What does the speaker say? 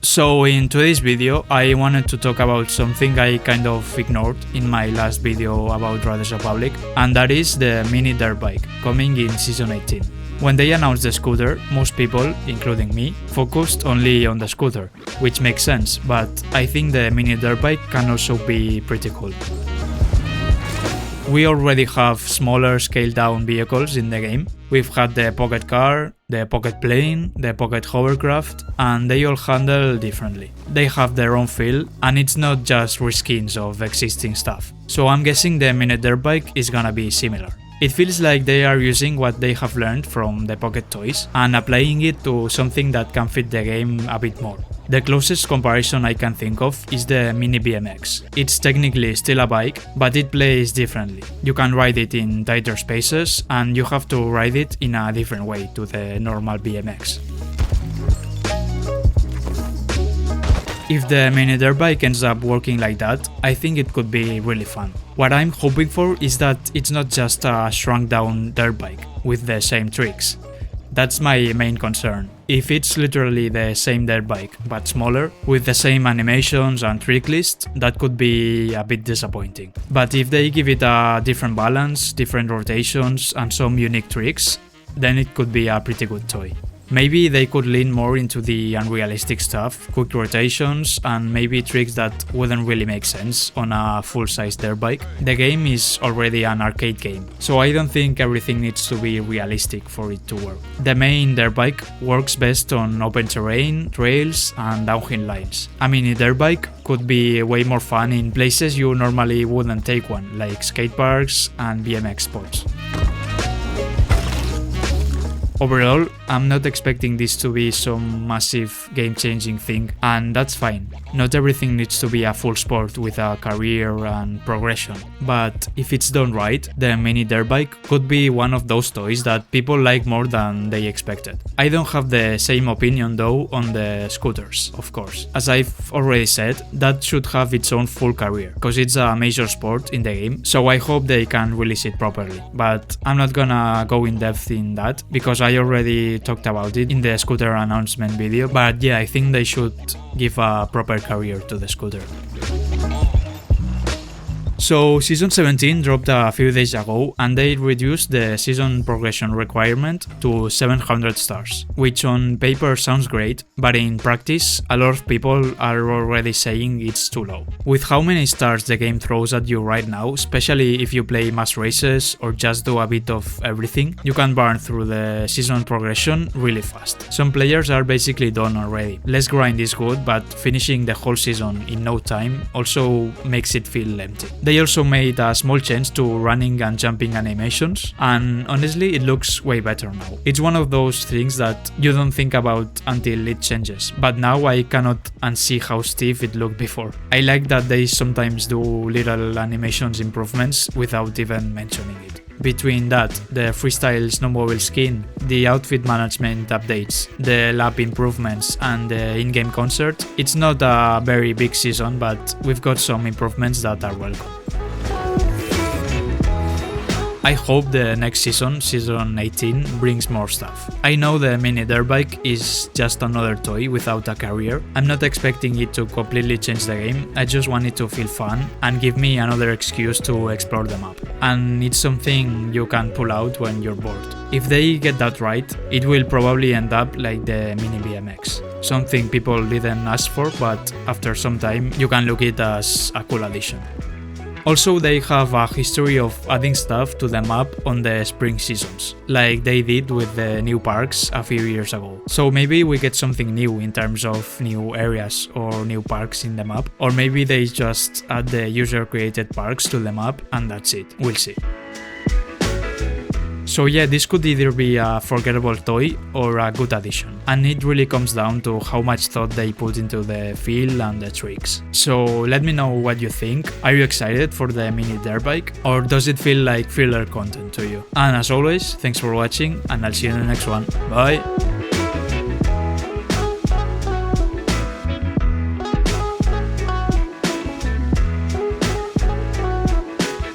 So in today's video, I wanted to talk about something I kind of ignored in my last video about Riders Republic, and that is the mini dirt bike coming in Season 18. When they announced the scooter, most people, including me, focused only on the scooter, which makes sense, but I think the mini dirt bike can also be pretty cool. We already have smaller scaled down vehicles in the game. We've had the pocket car, the pocket plane, the pocket hovercraft, and they all handle differently. They have their own feel, and it's not just reskins of existing stuff. So I'm guessing the mini dirt bike is gonna be similar. It feels like they are using what they have learned from the pocket toys and applying it to something that can fit the game a bit more. The closest comparison I can think of is the Mini BMX. It's technically still a bike, but it plays differently. You can ride it in tighter spaces, and you have to ride it in a different way to the normal BMX. If the mini dirt bike ends up working like that, I think it could be really fun. What I'm hoping for is that it's not just a shrunk down dirt bike with the same tricks. That's my main concern. If it's literally the same dirt bike but smaller, with the same animations and trick list, that could be a bit disappointing. But if they give it a different balance, different rotations, and some unique tricks, then it could be a pretty good toy. Maybe they could lean more into the unrealistic stuff, quick rotations, and maybe tricks that wouldn't really make sense on a full-size dirt bike. The game is already an arcade game, so I don't think everything needs to be realistic for it to work. The main dirt bike works best on open terrain, trails, and downhill lines. A mini dirt bike could be way more fun in places you normally wouldn't take one, like skate parks and BMX spots. Overall, I'm not expecting this to be some massive game-changing thing, and that's fine. Not everything needs to be a full sport with a career and progression, but if it's done right, the mini dirt bike could be one of those toys that people like more than they expected. I don't have the same opinion though on the scooters, of course. As I've already said, that should have its own full career, because it's a major sport in the game, so I hope they can release it properly. But I'm not gonna go in depth in that, because I already talked about it in the scooter announcement video, but yeah, I think they should give a proper career to the scooter. So Season 17 dropped a few days ago, and they reduced the season progression requirement to 700 stars, which on paper sounds great, but in practice a lot of people are already saying it's too low. With how many stars the game throws at you right now, especially if you play mass races or just do a bit of everything, you can burn through the season progression really fast. Some players are basically done already. Less grind is good, but finishing the whole season in no time also makes it feel empty. They also made a small change to running and jumping animations, and honestly it looks way better now. It's one of those things that you don't think about until it changes, but now I cannot unsee how stiff it looked before. I like that they sometimes do little animations improvements without even mentioning it. Between that, the freestyle snowmobile skin, the outfit management updates, the lap improvements, and the in-game concert, it's not a very big season, but we've got some improvements that are welcome. I hope the next season, Season 18, brings more stuff. I know the mini dirt bike is just another toy without a career. I'm not expecting it to completely change the game, I just want it to feel fun and give me another excuse to explore the map. And it's something you can pull out when you're bored. If they get that right, it will probably end up like the mini BMX. Something people didn't ask for, but after some time you can look at it as a cool addition. Also, they have a history of adding stuff to the map on the spring seasons, like they did with the new parks a few years ago. So maybe we get something new in terms of new areas or new parks in the map, or maybe they just add the user-created parks to the map and that's it. We'll see. So yeah, this could either be a forgettable toy or a good addition, and it really comes down to how much thought they put into the feel and the tricks. So let me know what you think. Are you excited for the mini dirt bike, or does it feel like filler content to you? And as always, thanks for watching, and I'll see you in the next one. Bye!